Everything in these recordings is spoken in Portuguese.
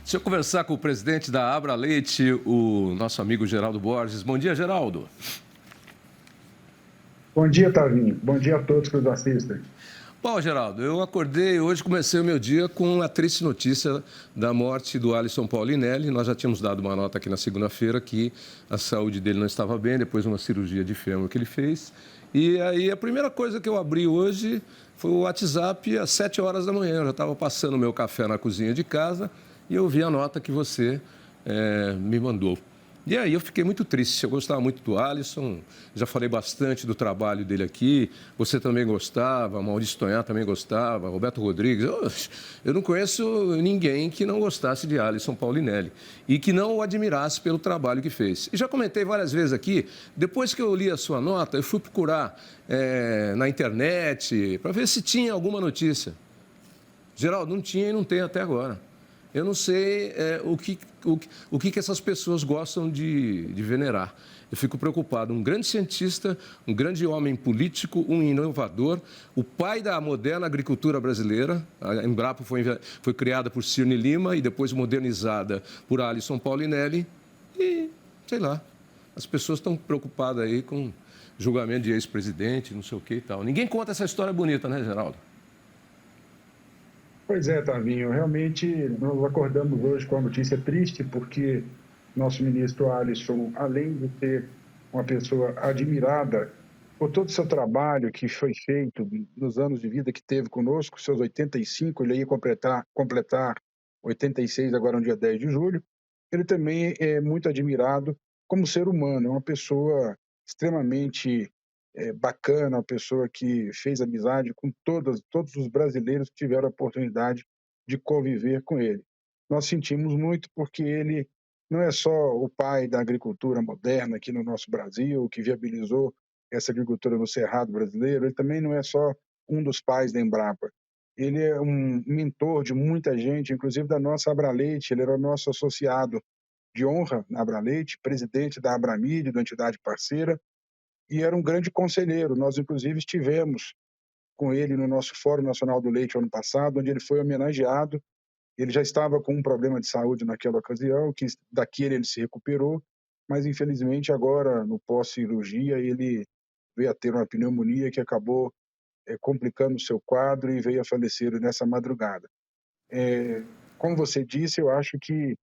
Deixa eu conversar com o presidente da Abra Leite, o nosso amigo Geraldo Borges. Bom dia, Geraldo. Bom dia, Tavinho. Bom dia a todos que nos assistem. Bom, Geraldo, eu acordei hoje, comecei o meu dia com a triste notícia da morte do Alisson Paulinelli. Nós já tínhamos dado uma nota aqui na segunda-feira que a saúde dele não estava bem, depois de uma cirurgia de fêmur que ele fez. E aí a primeira coisa que eu abri hoje foi o WhatsApp às 7 horas da manhã. Eu já estava passando o meu café na cozinha de casa e eu vi a nota que você me mandou. E aí eu fiquei muito triste. Eu gostava muito do Alisson, já falei bastante do trabalho dele aqui. Você também gostava, Maurício Tonhá também gostava, Roberto Rodrigues. Eu não conheço ninguém que não gostasse de Alisson Paulinelli e que não o admirasse pelo trabalho que fez. E já comentei várias vezes aqui, depois que eu li a sua nota, eu fui procurar na internet para ver se tinha alguma notícia. Geraldo, não tinha e não tem até agora. Eu não sei o que essas pessoas gostam de venerar. Eu fico preocupado. Um grande cientista, um grande homem político, um inovador, o pai da moderna agricultura brasileira. A Embrapa foi criada por Cirne Lima e depois modernizada por Alisson Paulinelli. E, sei lá, as pessoas estão preocupadas aí com julgamento de ex-presidente, não sei o que e tal. Ninguém conta essa história bonita, né, Geraldo? Pois é, Tavinho, realmente nós acordamos hoje com a notícia triste, porque nosso ministro Alisson, além de ser uma pessoa admirada por todo o seu trabalho que foi feito nos anos de vida que teve conosco, seus 85, ele ia completar 86 agora no dia 10 de julho, ele também é muito admirado como ser humano, é uma pessoa extremamente bacana, uma pessoa que fez amizade com todos os brasileiros que tiveram a oportunidade de conviver com ele. Nós sentimos muito porque ele não é só o pai da agricultura moderna aqui no nosso Brasil, que viabilizou essa agricultura no Cerrado brasileiro, ele também não é só um dos pais da Embrapa. Ele é um mentor de muita gente, inclusive da nossa Abraleite, ele era o nosso associado de honra na Abraleite, presidente da Abramilho, da entidade parceira, e era um grande conselheiro. Nós, inclusive, estivemos com ele no nosso Fórum Nacional do Leite ano passado, onde ele foi homenageado. Ele já estava com um problema de saúde naquela ocasião, que daquele ele se recuperou, mas infelizmente agora, no pós-cirurgia, ele veio a ter uma pneumonia que acabou complicando o seu quadro e veio a falecer nessa madrugada. Como você disse, eu acho que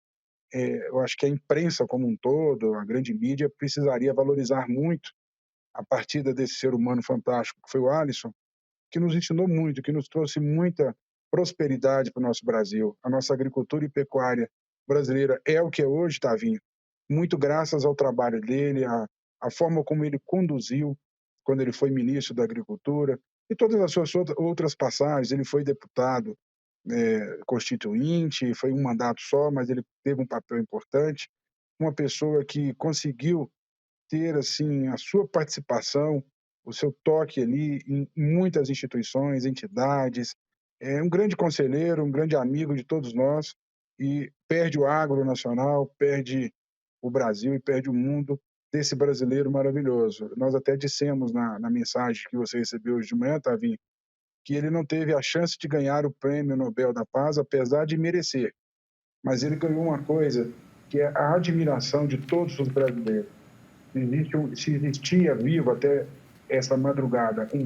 a imprensa como um todo, a grande mídia, precisaria valorizar muito a partida desse ser humano fantástico que foi o Alisson, que nos ensinou muito, que nos trouxe muita prosperidade para o nosso Brasil. A nossa agricultura e pecuária brasileira é o que é hoje, Tavinho, muito graças ao trabalho dele, a forma como ele conduziu quando ele foi ministro da Agricultura e todas as suas outras passagens. Ele foi deputado constituinte, foi um mandato só, mas ele teve um papel importante. Uma pessoa que conseguiu ter assim a sua participação, o seu toque ali em muitas instituições, entidades. É um grande conselheiro, um grande amigo de todos nós e perde o agro nacional, perde o Brasil e perde o mundo desse brasileiro maravilhoso. Nós até dissemos na mensagem que você recebeu hoje de manhã, Tavinho, que ele não teve a chance de ganhar o Prêmio Nobel da Paz, apesar de merecer. Mas ele ganhou uma coisa que é a admiração de todos os brasileiros. Se existia vivo até essa madrugada um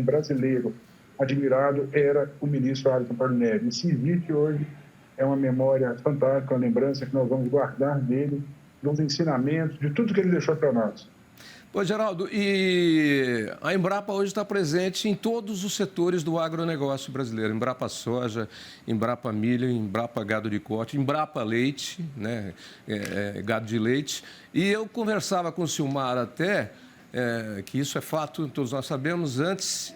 brasileiro admirado, era o ministro Alisson Paulinelli. E se existe hoje, é uma memória fantástica, uma lembrança que nós vamos guardar dele, dos ensinamentos, de tudo que ele deixou para nós. Pô, Geraldo, e a Embrapa hoje está presente em todos os setores do agronegócio brasileiro. Embrapa Soja, Embrapa Milho, Embrapa Gado de Corte, Embrapa Leite, né, gado de leite. E eu conversava com o Silmar até, que isso é fato, todos nós sabemos,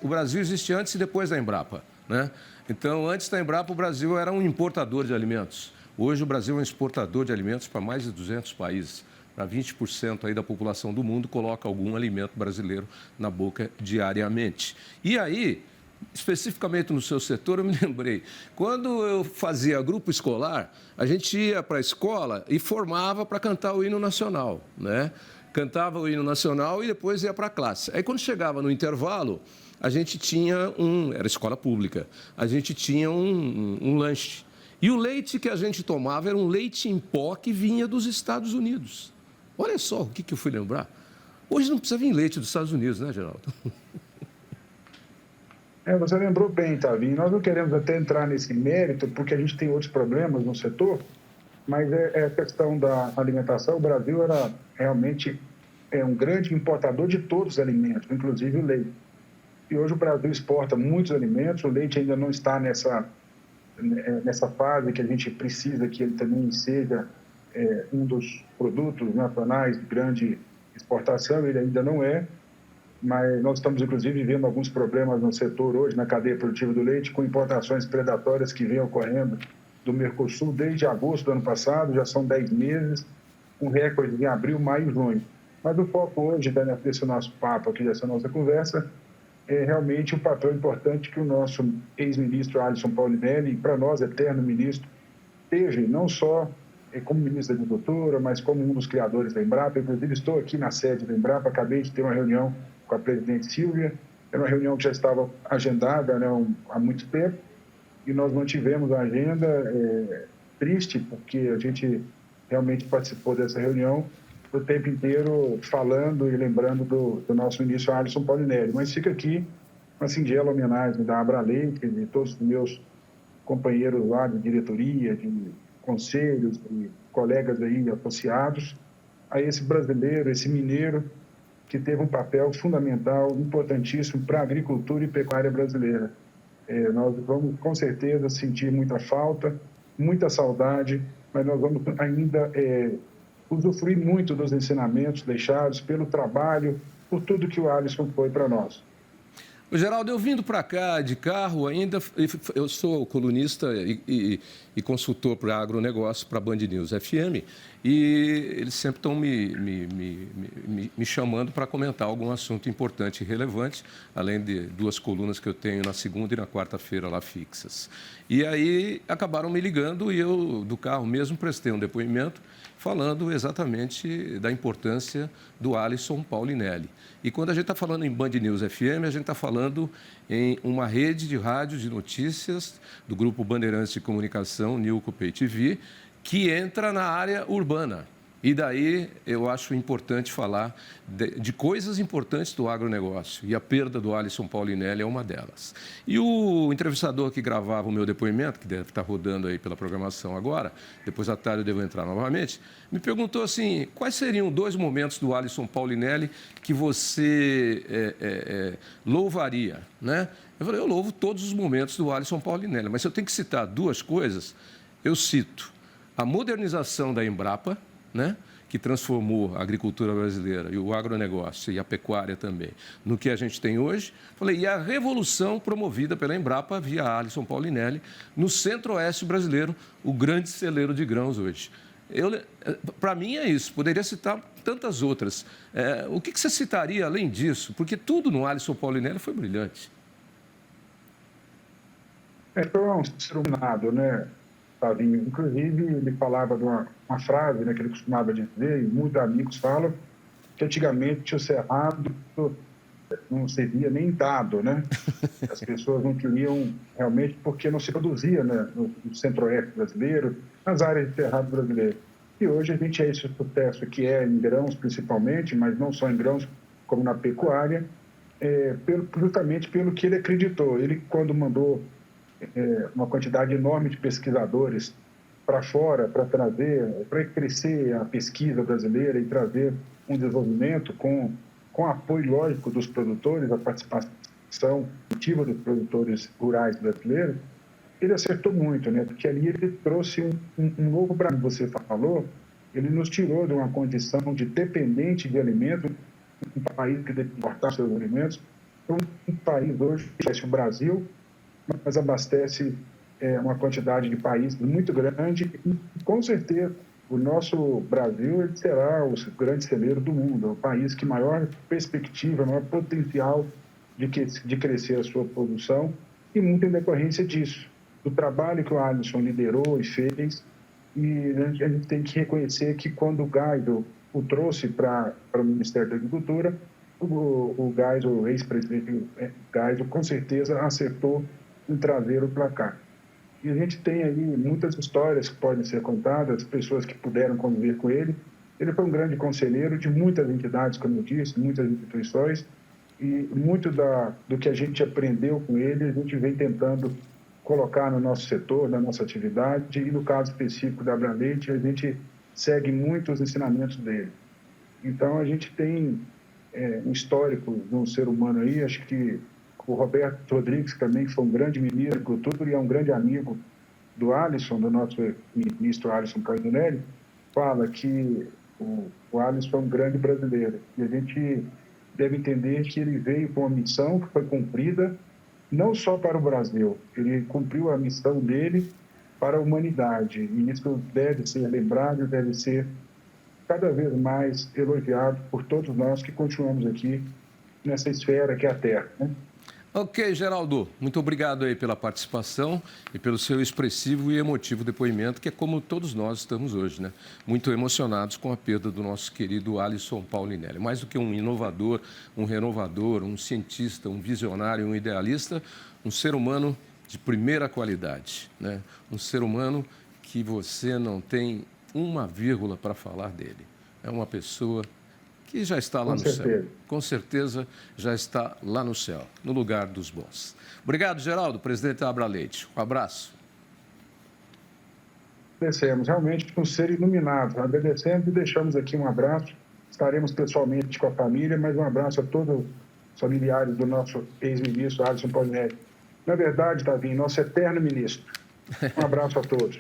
o Brasil existe antes e depois da Embrapa, né? Então, antes da Embrapa, o Brasil era um importador de alimentos. Hoje, o Brasil é um exportador de alimentos para mais de 200 países. Para 20% aí da população do mundo coloca algum alimento brasileiro na boca diariamente. E aí, especificamente no seu setor, eu me lembrei, quando eu fazia grupo escolar, a gente ia para a escola e formava para cantar o hino nacional, né? Cantava o hino nacional e depois ia para a classe. Aí, quando chegava no intervalo, a gente tinha era escola pública, a gente tinha um lanche. E o leite que a gente tomava era um leite em pó que vinha dos Estados Unidos. Olha só o que eu fui lembrar. Hoje não precisa vir leite dos Estados Unidos, né, Geraldo? Você lembrou bem, Tavinho. Nós não queremos até entrar nesse mérito, porque a gente tem outros problemas no setor, mas é a questão da alimentação. O Brasil era realmente um grande importador de todos os alimentos, inclusive o leite. E hoje o Brasil exporta muitos alimentos, o leite ainda não está nessa fase que a gente precisa que ele também seja um dos produtos nacionais de grande exportação, ele ainda não é, mas nós estamos, inclusive, vivendo alguns problemas no setor hoje, na cadeia produtiva do leite, com importações predatórias que vêm ocorrendo do Mercosul desde agosto do ano passado, já são 10 meses, um recorde em abril, maio e junho. Mas o foco hoje desse nosso papo aqui, dessa nossa conversa, é realmente o papel importante que o nosso ex-ministro Alisson Paulinelli, para nós, eterno ministro, teve, não só como ministro da Agricultura, mas como um dos criadores da Embrapa. Inclusive, estou aqui na sede da Embrapa, acabei de ter uma reunião com a presidente Silvia, era uma reunião que já estava agendada, né, há muito tempo, e nós mantivemos a agenda, triste, porque a gente realmente participou dessa reunião o tempo inteiro falando e lembrando do nosso ministro Alisson Paulinelli. Mas fica aqui uma singela homenagem da Abraleite, de todos os meus companheiros lá de diretoria, de conselhos, de colegas aí associados, a esse brasileiro, esse mineiro, que teve um papel fundamental, importantíssimo para a agricultura e pecuária brasileira. Nós vamos, com certeza, sentir muita falta, muita saudade, mas nós vamos ainda usufruir muito dos ensinamentos deixados pelo trabalho, por tudo que o Alisson foi para nós. O Geraldo, eu vindo para cá de carro ainda, eu sou colunista e consultor para agronegócio para a Band News FM, e eles sempre estão me chamando para comentar algum assunto importante e relevante, além de 2 colunas que eu tenho na segunda e na quarta-feira lá fixas. E aí acabaram me ligando e eu, do carro mesmo, prestei um depoimento falando exatamente da importância do Alisson Paulinelli. E quando a gente está falando em Band News FM, a gente está falando em uma rede de rádio de notícias do Grupo Bandeirantes de Comunicação, Nilco Pay TV, que entra na área urbana. E daí eu acho importante falar de coisas importantes do agronegócio. E a perda do Alisson Paulinelli é uma delas. E o entrevistador que gravava o meu depoimento, que deve estar rodando aí pela programação agora, depois à tarde eu devo entrar novamente, me perguntou assim, quais seriam 2 momentos do Alisson Paulinelli que você louvaria, né? Eu falei, eu louvo todos os momentos do Alisson Paulinelli, mas se eu tenho que citar 2 coisas, eu cito a modernização da Embrapa, né, que transformou a agricultura brasileira e o agronegócio e a pecuária também no que a gente tem hoje. Falei, e a revolução promovida pela Embrapa via Alisson Paulinelli no centro-oeste brasileiro, o grande celeiro de grãos hoje. Para mim é isso, poderia citar tantas outras. O que você citaria além disso? Porque tudo no Alisson Paulinelli foi brilhante. Foi um ser humano, né, Fabinho? Inclusive, ele falava de uma frase, né, que ele costumava dizer, e muitos amigos falam, que antigamente o cerrado não servia nem dado, né? As pessoas não queriam realmente, porque não se produzia, né, no centro-oeste brasileiro, nas áreas de cerrado brasileiro. E hoje a gente é esse sucesso que é em grãos principalmente, mas não só em grãos, como na pecuária, justamente pelo que ele acreditou. Ele, quando mandou uma quantidade enorme de pesquisadores para fora, para trazer, para crescer a pesquisa brasileira e trazer um desenvolvimento com apoio, lógico, dos produtores, a participação ativa dos produtores rurais brasileiros, ele acertou muito, né? Porque ali ele trouxe um novo Brasil, você falou, ele nos tirou de uma condição de dependente de alimentos, um país que deve importar seus alimentos, para um país hoje, o Brasil, mas abastece uma quantidade de países muito grande e, com certeza, o nosso Brasil ele será o grande celeiro do mundo, o país que maior perspectiva, maior potencial de crescer a sua produção, e muito em decorrência disso, do trabalho que o Alisson liderou e fez. E a gente tem que reconhecer que quando o Geisel o trouxe para o Ministério da Agricultura, o Geisel, o ex-presidente Geisel, com certeza acertou em trazer o placar. E a gente tem aí muitas histórias que podem ser contadas, pessoas que puderam conviver com ele. Ele foi um grande conselheiro de muitas entidades, como eu disse, muitas instituições, e muito do que a gente aprendeu com ele, a gente vem tentando colocar no nosso setor, na nossa atividade, e no caso específico da Abraleite, a gente segue muito os ensinamentos dele. Então, a gente tem um histórico de um ser humano aí, acho que o Roberto Rodrigues também, que foi um grande ministro, tudo, e é um grande amigo do Alisson, do nosso ministro Alisson Cardinelli, fala que o Alisson é um grande brasileiro. E a gente deve entender que ele veio com uma missão que foi cumprida, não só para o Brasil, ele cumpriu a missão dele para a humanidade. E isso deve ser lembrado, deve ser cada vez mais elogiado por todos nós que continuamos aqui nessa esfera que é a Terra, né? Ok, Geraldo, muito obrigado aí pela participação e pelo seu expressivo e emotivo depoimento, que é como todos nós estamos hoje, né? Muito emocionados com a perda do nosso querido Alisson Paulinelli. Mais do que um inovador, um renovador, um cientista, um visionário, um idealista, um ser humano de primeira qualidade, né? Um ser humano que você não tem uma vírgula para falar dele. É uma pessoa que já está lá no céu. Com certeza já está lá no céu, no lugar dos bons. Obrigado, Geraldo, presidente da Abraleite. Um abraço. Agradecemos, realmente um ser iluminado. Agradecemos e deixamos aqui um abraço. Estaremos pessoalmente com a família, mas um abraço a todos os familiares do nosso ex-ministro Alisson Paulinelli. Na verdade, Davi, nosso eterno ministro. Um abraço a todos.